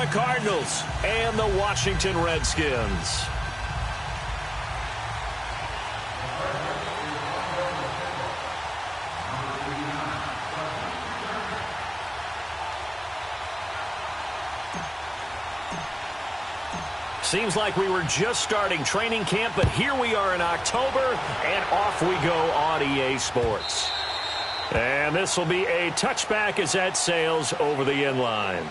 Cardinals and the Washington Redskins. Seems like we were just starting training camp, but here we are in October, and off we go on EA Sports. And this will be a touchback as that sails over the end line.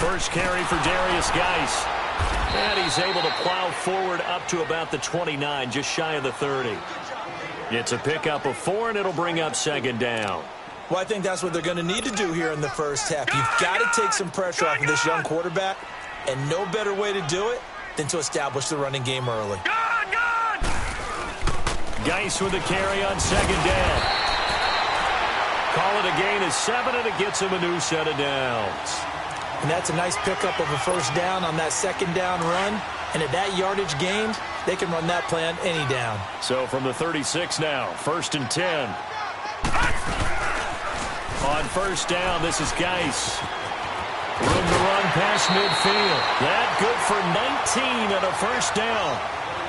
First carry for Darius Geis. And he's able to plow forward up to about the 29, just shy of the 30. It's a pickup of 4, and it'll bring up second down. Well, I think that's what they're going to need to do here in the first half. You've got to take some pressure off of this young quarterback, and no better way to do it than to establish the running game early. Geis with a carry on second down. Call it a gain of 7, and it gets him a new set of downs. And that's a nice pickup of a first down on that second down run. And at that yardage gained, they can run that play on any down. So from the 36 now, 1st and 10. On first down, this is Geis. Room to run past midfield. That good for 19 and a first down.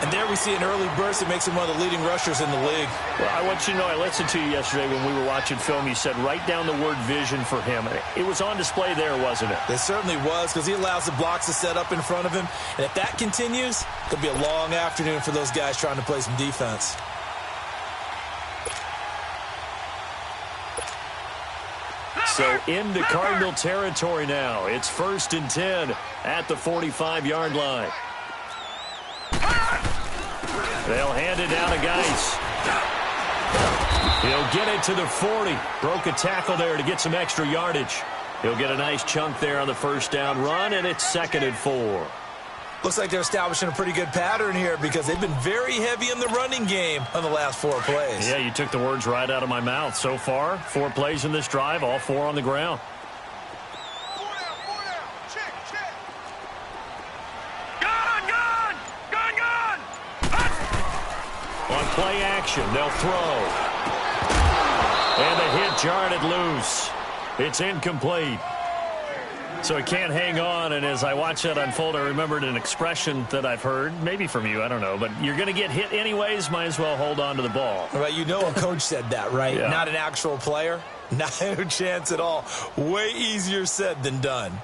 And there we see an early burst that makes him one of the leading rushers in the league. Well, I want you to know, I listened to you yesterday when we were watching film. You said write down the word vision for him. It was on display there, wasn't it? It certainly was, because he allows the blocks to set up in front of him. And if that continues, it'll be a long afternoon for those guys trying to play some defense. So into Cardinal territory now. It's 1st and 10 at the 45-yard line. They'll hand it down to Geis. He'll get it to the 40. Broke a tackle there to get some extra yardage. He'll get a nice chunk there on the first down run, and it's 2nd and 4. Looks like they're establishing a pretty good pattern here because they've been very heavy in the running game on the last 4 plays. Yeah, you took the words right out of my mouth. So far, 4 plays in this drive, all 4 on the ground. On play action, they'll throw. And the hit jarred it loose. It's incomplete. So he can't hang on, and as I watch that unfold, I remembered an expression that I've heard, maybe from you, I don't know, but you're going to get hit anyways, might as well hold on to the ball. Right, you know a coach said that, right? Yeah. Not an actual player. Not a chance at all. Way easier said than done.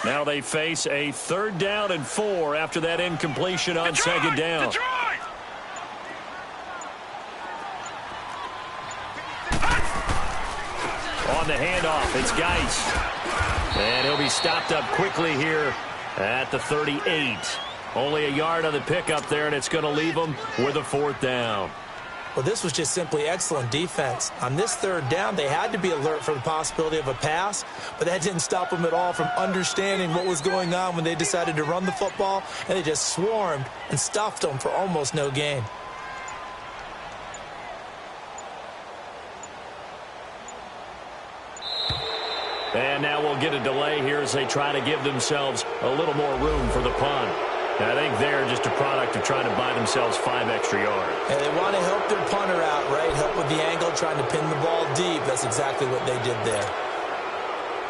Now they face a 3rd down and 4 after that incompletion on second down. On the handoff, it's Geis. And he'll be stopped up quickly here at the 38. Only a yard on the pickup there, and it's going to leave him with a 4th down. Well, this was just simply excellent defense. On this 3rd down, they had to be alert for the possibility of a pass, but that didn't stop them at all from understanding what was going on when they decided to run the football, and they just swarmed and stuffed them for almost no gain. And now we'll get a delay here as they try to give themselves a little more room for the punt. And I think they're just a product of trying to buy themselves 5 extra yards. And they want to help their punter out, right? Help with the angle, trying to pin the ball deep. That's exactly what they did there.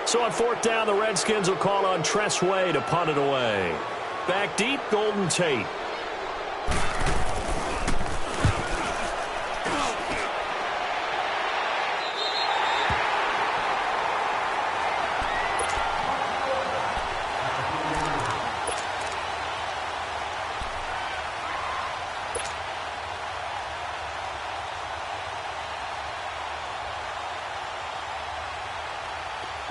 So on 4th down, the Redskins will call on Tress Way to punt it away. Back deep, Golden Tate.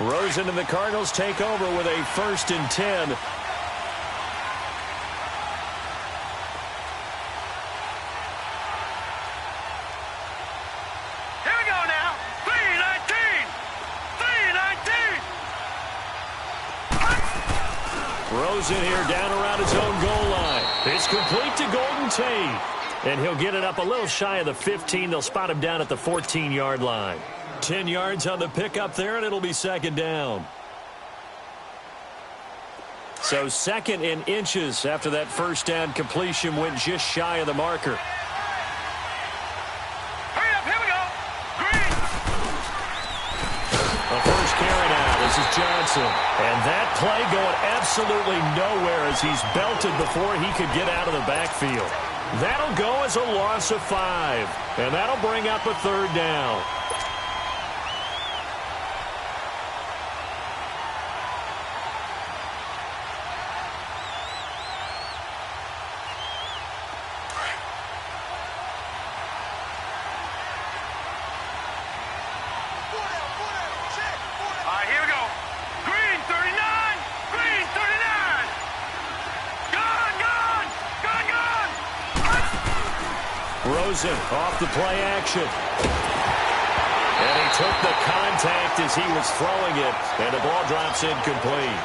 Rosen and the Cardinals take over with a 1st and 10. Throws it here down around his own goal line. It's complete to Golden Tate. And he'll get it up a little shy of the 15. They'll spot him down at the 14-yard line. 10 yards on the pickup there, and it'll be second down. So second in inches after that first down completion went just shy of the marker. Hurry up, here we go. Green. The first carry now. This is Johnson. And that play going absolutely nowhere as he's belted before he could get out of the backfield. That'll go as a loss of 5. And that'll bring up a third down. All right, here we go. Green, 39. Green, 39. Gone, gone. Gone, gone. Rosen off the play action. And he took the contact as he was throwing it, and the ball drops incomplete.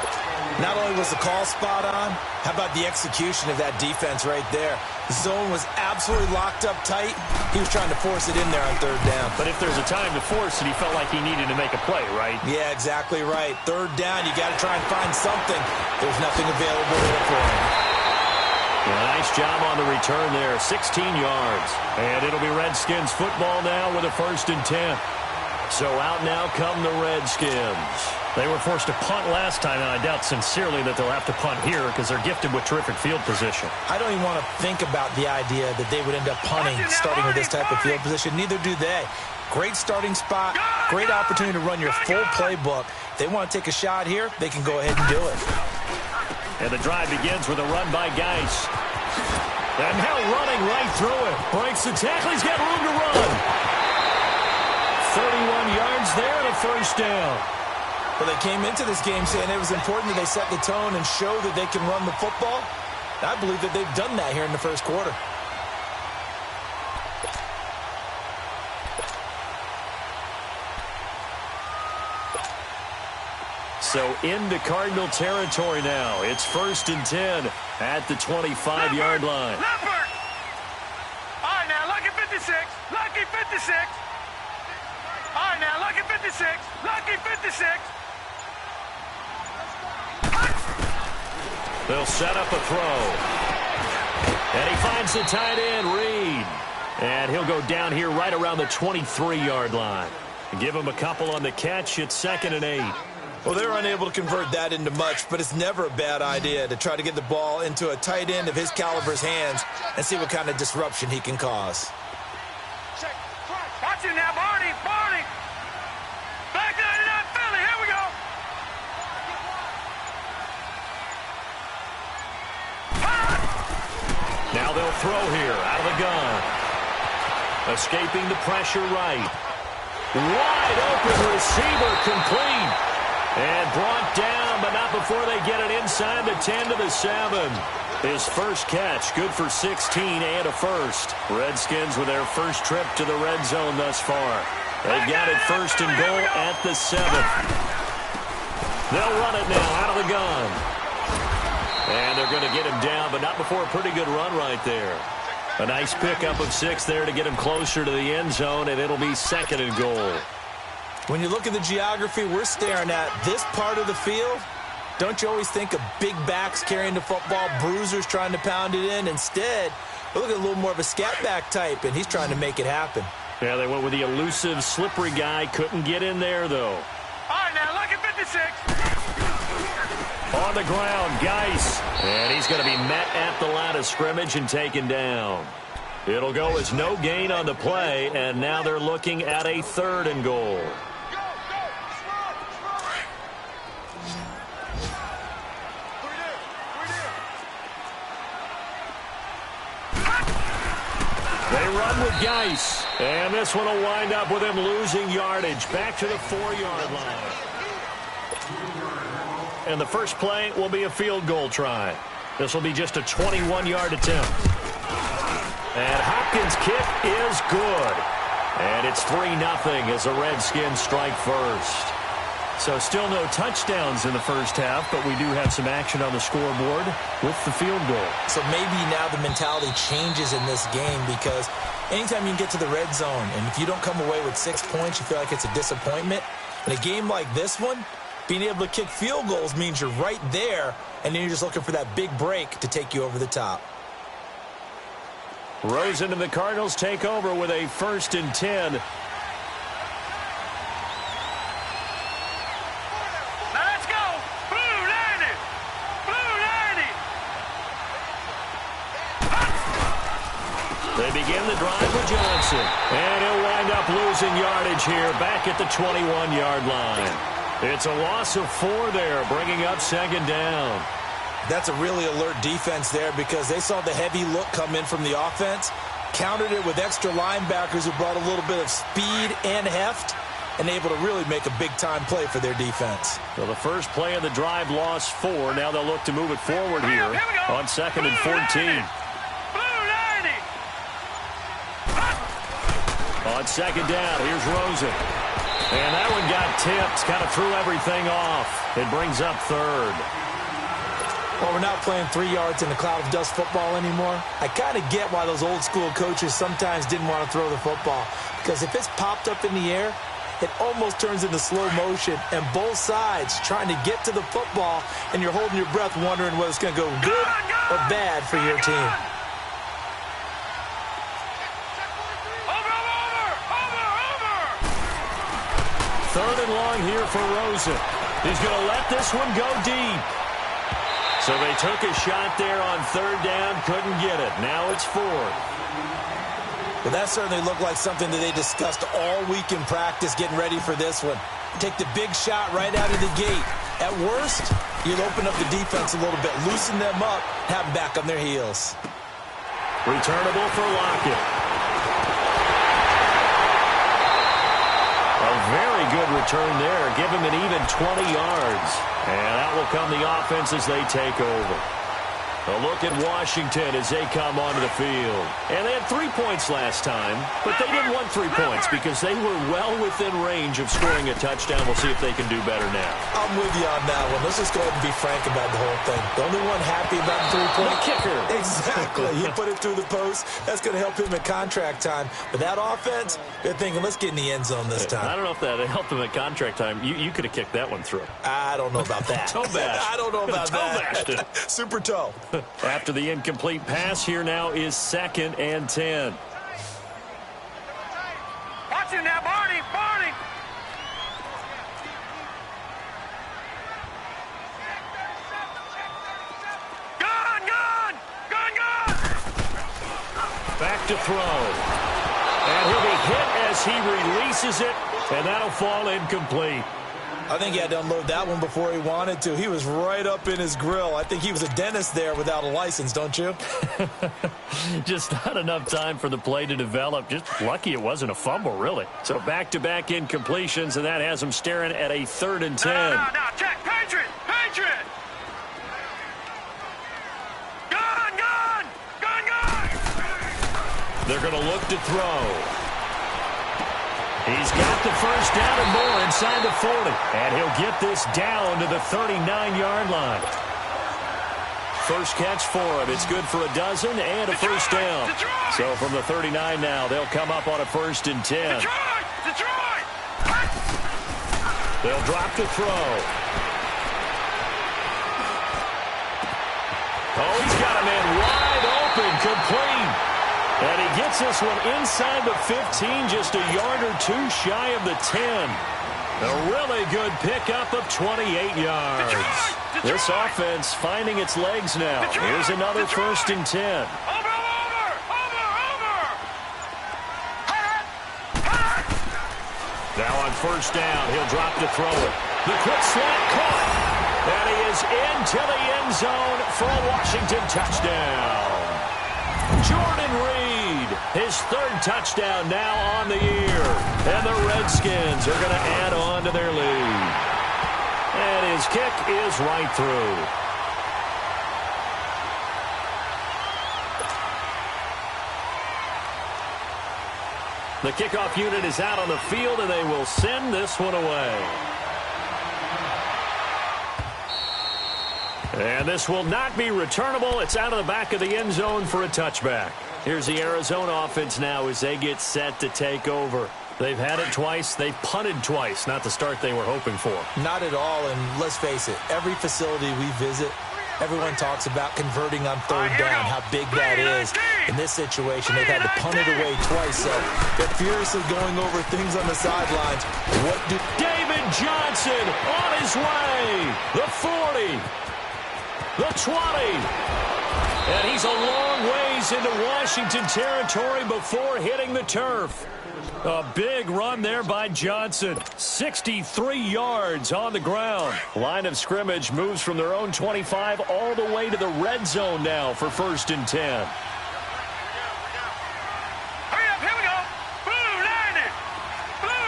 Not only was the call spot on, how about the execution of that defense right there? The zone was absolutely locked up tight. He was trying to force it in there on third down. But if there's a time to force it, he felt like he needed to make a play, right? Yeah, exactly right. Third down, you got to try and find something. There's nothing available there for him. Yeah, nice job on the return there, 16 yards. And it'll be Redskins football now with a 1st and 10. So out now come the Redskins. They were forced to punt last time, and I doubt sincerely that they'll have to punt here because they're gifted with terrific field position. I don't even want to think about the idea that they would end up punting starting with this type of field position. Neither do they. Great starting spot, great opportunity to run your full playbook. If they want to take a shot here, they can go ahead and do it. And the drive begins with a run by Geis. And now running right through it. Breaks the tackle. He's got room to run. 31 yards there and a first down. Well, they came into this game saying it was important that they set the tone and show that they can run the football. I believe that they've done that here in the first quarter. So into Cardinal territory now. It's 1st and 10 at the 25-yard line. Leopard. All right, now, lucky 56. Lucky 56. All right, now, lucky 56. Lucky 56. They'll set up a throw. And he finds the tight end, Reed. And he'll go down here right around the 23-yard line. Give him a couple on the catch. It's 2nd and 8. Well, they're unable to convert that into much, but it's never a bad idea to try to get the ball into a tight end of his caliber's hands and see what kind of disruption he can cause. Watch it now, Barney. Barney. Back 99 Philly. Here we go. Now they'll throw here out of the gun. Escaping the pressure right. Wide open receiver complete. And brought down, but not before they get it inside the 10 to the 7. His first catch, good for 16 and a first. Redskins with their first trip to the red zone thus far. They've got it 1st and goal at the 7th. They'll run it now out of the gun. And they're going to get him down, but not before a pretty good run right there. A nice pickup of 6 there to get him closer to the end zone, and it'll be 2nd and goal. When you look at the geography we're staring at, this part of the field, don't you always think of big backs carrying the football, bruisers trying to pound it in? Instead, look at a little more of a scat back type, and he's trying to make it happen. Yeah, they went with the elusive, slippery guy. Couldn't get in there, though. All right, now, look at 56. On the ground, Geis. And he's going to be met at the line of scrimmage and taken down. It'll go as no gain on the play, and now they're looking at a 3rd and goal. They run with Geis, and this one will wind up with him losing yardage back to the 4-yard line. And the first play will be a field goal try. This will be just a 21-yard attempt. And Hopkins' kick is good. And it's 3-0 as the Redskins strike first. So still no touchdowns in the first half, but we do have some action on the scoreboard with the field goal. So maybe now the mentality changes in this game, because anytime you can get to the red zone, and if you don't come away with 6 points, you feel like it's a disappointment. In a game like this one, being able to kick field goals means you're right there, and then you're just looking for that big break to take you over the top. Rosen and the Cardinals take over with a 1st and 10. They begin the drive with Johnson. And he'll wind up losing yardage here back at the 21-yard line. It's a loss of 4 there, bringing up 2nd down. That's a really alert defense there, because they saw the heavy look come in from the offense, countered it with extra linebackers who brought a little bit of speed and heft, and able to really make a big-time play for their defense. So the first play of the drive lost 4. Now they'll look to move it forward here on 2nd and 14. On 2nd down, here's Rosen. And that one got tipped, kind of threw everything off. It brings up 3rd. Well, we're not playing 3 yards in a cloud of dust football anymore. I kind of get why those old school coaches sometimes didn't want to throw the football, because if it's popped up in the air, it almost turns into slow motion, and both sides trying to get to the football, and you're holding your breath wondering whether it's going to go good or bad for your team. Third and long here for Rosen. He's going to let this one go deep. So they took a shot there on 3rd down, couldn't get it. Now it's 4th. Well, that certainly looked like something that they discussed all week in practice, getting ready for this one. Take the big shot right out of the gate. At worst, you'll open up the defense a little bit, loosen them up, have them back on their heels. Returnable for Lockett. A very good return there. Give him an even 20 yards. And that will come the offense as they take over. A look at Washington as they come onto the field. And they had 3 points last time, but they didn't want 3 points because they were well within range of scoring a touchdown. We'll see if they can do better now. I'm with you on that one. Let's just go ahead and be frank about the whole thing. The only one happy about the 3-point kicker. Exactly. He put it through the post. That's going to help him at contract time. But that offense, they're thinking, let's get in the end zone this time. I don't know if that helped him at contract time. You could have kicked that one through. I don't know about that. Toe bash. I don't know about that. Toe bashed it. Super toe. After the incomplete pass, here now is 2nd and 10. Watch him now, Barney. Barney. Gun, gun. Gun, gun. Back to throw. And he'll be hit as he releases it, and that'll fall incomplete. I think he had to unload that one before he wanted to. He was right up in his grill. I think he was a dentist there without a license, don't you? Just not enough time for the play to develop. Just lucky it wasn't a fumble, really. So back-to-back incompletions, and that has him staring at a 3rd and 10. No, check. Patriot. Patriot. Gun, gun. Gun, gun. They're going to look to throw. He's got the first down and more inside the 40. And he'll get this down to the 39-yard line. First catch for him. It's good for a dozen and a first down. Detroit! So from the 39 now, they'll come up on a 1st and 10. Detroit! They'll drop to throw. Oh, he's got a man wide open, complete. And he gets this one inside the 15, just a yard or 2 shy of the 10. A really good pickup of 28 yards. Detroit! This offense finding its legs now. Here's another 1st and 10. Over! Now on 1st down, he'll drop to throw it. The quick slant caught. And he is into the end zone for a Washington touchdown. Jordan Reed, his 3rd touchdown now on the year. And the Redskins are going to add on to their lead. And his kick is right through. The kickoff unit is out on the field, and they will send this one away. And this will not be returnable. It's out of the back of the end zone for a touchback. Here's the Arizona offense now as they get set to take over. They've had it twice. They've punted twice. Not the start they were hoping for. Not at all, and let's face it, every facility we visit, everyone talks about converting on third down, how big that is. In this situation, they've had to punt it away twice, so they're furiously going over things on the sidelines. David Johnson on his way. The 40. The 20. And he's a long ways into Washington territory before hitting the turf. A big run there by Johnson. 63 yards on the ground. Line of scrimmage moves from their own 25 all the way to the red zone now for 1st and 10. Hurry up, here we go. Blue 90. Blue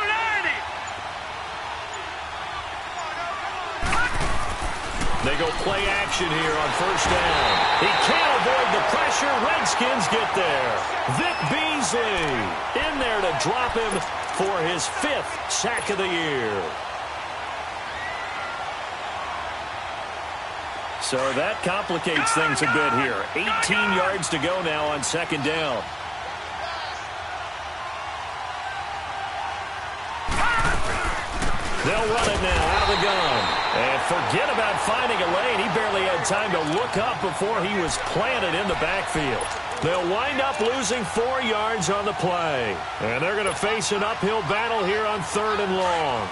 90. They go play action here on 1st down. He can't avoid the pressure. Redskins get there. Vic Beasley in there to drop him for his 5th sack of the year. So that complicates things a bit here. 18 yards to go now on 2nd down. They'll run it now out of the gun. And forget about finding a lane. He barely had time to look up before he was planted in the backfield. They'll wind up losing 4 yards on the play. And they're going to face an uphill battle here on 3rd and long.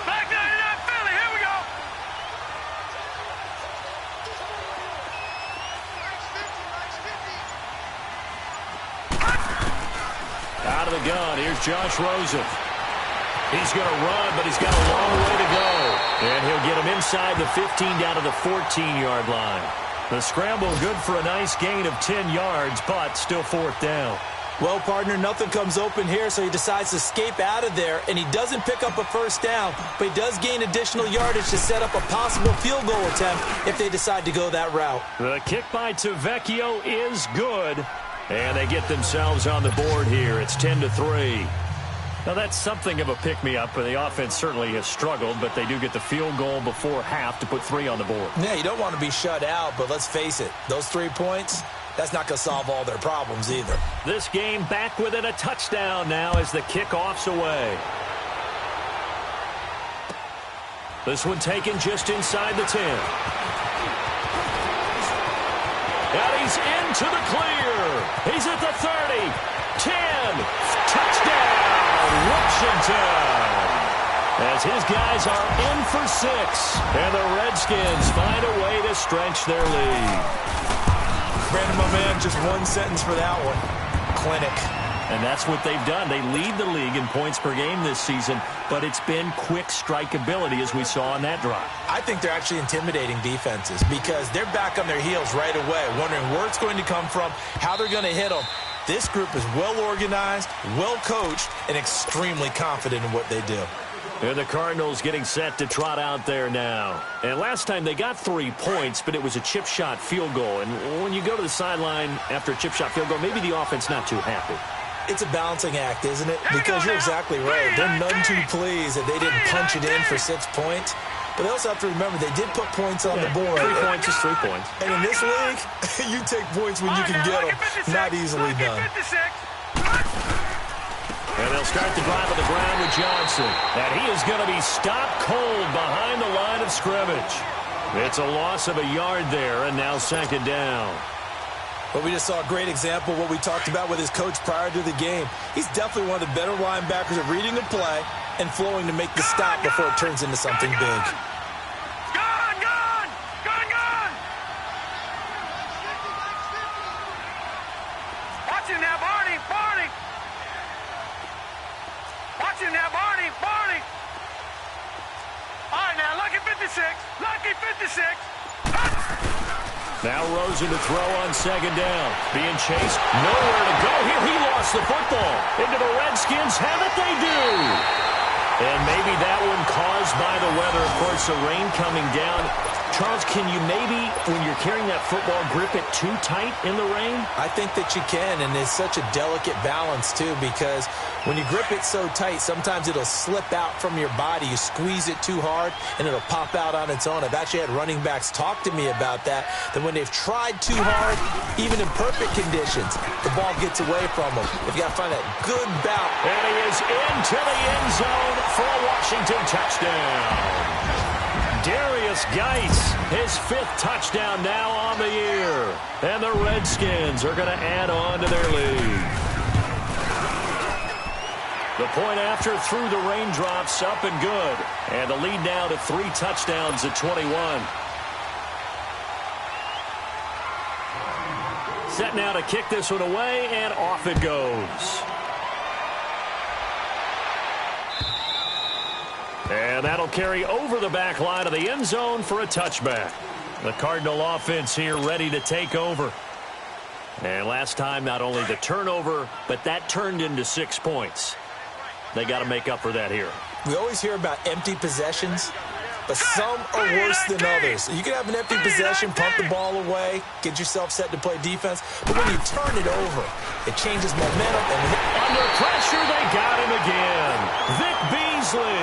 Back 99 Philly, here we go. Out of the gun, here's Josh Rosen. He's going to run, but he's got a long way to go. And he'll get him inside the 15 down to the 14-yard line. The scramble good for a nice gain of 10 yards, but still 4th down. Well, partner, nothing comes open here, so he decides to escape out of there, and he doesn't pick up a 1st down, but he does gain additional yardage to set up a possible field goal attempt if they decide to go that route. The kick by Tavecchio is good, and they get themselves on the board here. It's 10-3. Now, that's something of a pick-me-up, and the offense certainly has struggled, but they do get the field goal before half to put 3 on the board. Yeah, you don't want to be shut out, but let's face it, those 3 points, that's not going to solve all their problems either. This game back within a touchdown now as the kickoff's away. This one taken just inside the 10. And he's into the clear. He's at the 30, 10, touchdown, Washington. As his guys are in for 6, and the Redskins find a way to stretch their lead. Brandon, my man, just one sentence for that one. Clinic. And that's what they've done. They lead the league in points per game this season, but it's been quick strikeability as we saw on that drive. I think they're actually intimidating defenses because they're back on their heels right away, wondering where it's going to come from, how they're going to hit them. This group is well organized, well coached, and extremely confident in what they do. And the Cardinals getting set to trot out there now. And last time they got 3 points, but it was a chip shot field goal. And when you go to the sideline after a chip shot field goal, maybe the offense not too happy. It's a balancing act, isn't it? Because you're exactly right. They're none too pleased that they didn't punch it in for 6 points. But they also have to remember they did put points on the board. 3 points is 3 points. And in this league, you take points when you can get them. Not easily done. And they'll start the drive on the ground with Johnson. And he is going to be stopped cold behind the line of scrimmage. It's a loss of a yard there, and now 2nd down. But we just saw a great example of what we talked about with his coach prior to the game. He's definitely one of the better linebackers at reading a play and flowing to make the stop before it turns into something big. Watch him now, Barney. Watch him now, Barney. All right, now, lucky 56. Now Rosen to throw on 2nd down. Being chased. Nowhere to go here. He lost the football. Into the Redskins. Have it they do. And maybe that one caused by the weather. Of course, the rain coming down. Charles, can you maybe, when you're carrying that football, grip it too tight in the rain? I think that you can, and it's such a delicate balance, too, because when you grip it so tight, sometimes it'll slip out from your body. You squeeze it too hard, and it'll pop out on its own. I've actually had running backs talk to me about that when they've tried too hard, even in perfect conditions, the ball gets away from them. They've got to find that good bout. And he is into the end zone for a Washington touchdown. Darius Geis, his 5th touchdown now on the year. And the Redskins are going to add on to their lead. The point after through the raindrops, up and good. And the lead now to 3 touchdowns at 21. Set now to kick this one away, and off it goes. And that'll carry over the back line of the end zone for a touchback. The Cardinal offense here ready to take over. And last time, not only the turnover, but that turned into 6 points. They got to make up for that here. We always hear about empty possessions, but some are worse than others. You can have an empty possession, pump the ball away, get yourself set to play defense, but when you turn it over, it changes momentum. And under pressure, they got him again. Vic Beasley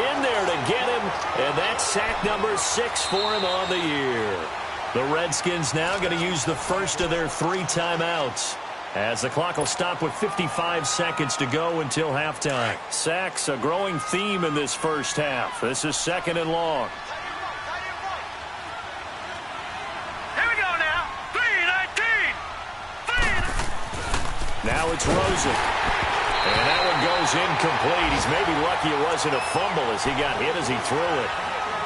in there to get him, and that's sack number 6 for him on the year. The Redskins now going to use the first of their 3 timeouts, as the clock will stop with 55 seconds to go until halftime. Sacks, a growing theme in this first half. This is 2nd and long. Here we go now. 3-19. Now it's Rosen. And that one goes incomplete. He's maybe lucky it wasn't a fumble as he got hit as he threw it.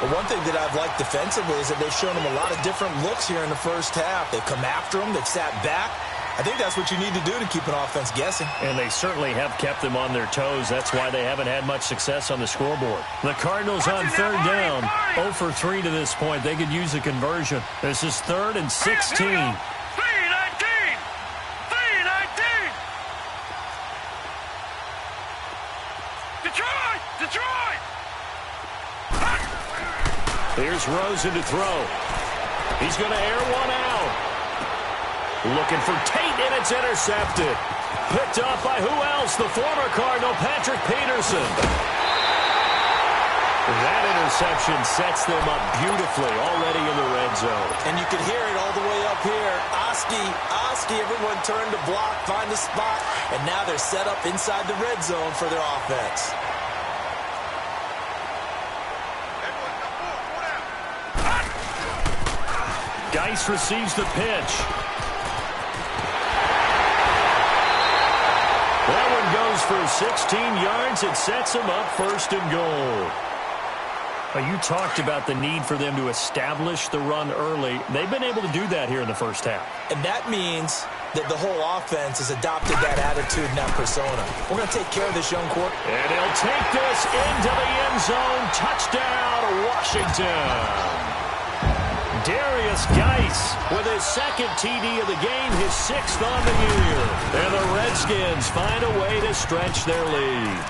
But one thing that I've liked defensively is that they've shown him a lot of different looks here in the first half. They've come after him. They've sat back. I think that's what you need to do to keep an offense guessing. And they certainly have kept them on their toes. That's why they haven't had much success on the scoreboard. The Cardinals on 3rd down, 0 for 3 to this point. They could use a conversion. This is 3rd and 16. 3-19. Detroit! Here's Rosen to throw. He's going to air one out. Looking for Tate, and it's intercepted. Picked off by who else? The former Cardinal, Patrick Peterson. That interception sets them up beautifully already in the red zone. And you can hear it all the way up here. Oski, everyone turned to block, find a spot, and now they're set up inside the red zone for their offense. Geis receives the pitch. That one goes for 16 yards. It sets him up 1st and goal. You talked about the need for them to establish the run early. They've been able to do that here in the first half. And that means that the whole offense has adopted that attitude and that persona. We're going to take care of this young quarterback. And he'll take this into the end zone. Touchdown, Washington. Darius Geis with his 2nd TD of the game, his 6th on the year. And the Redskins find a way to stretch their lead.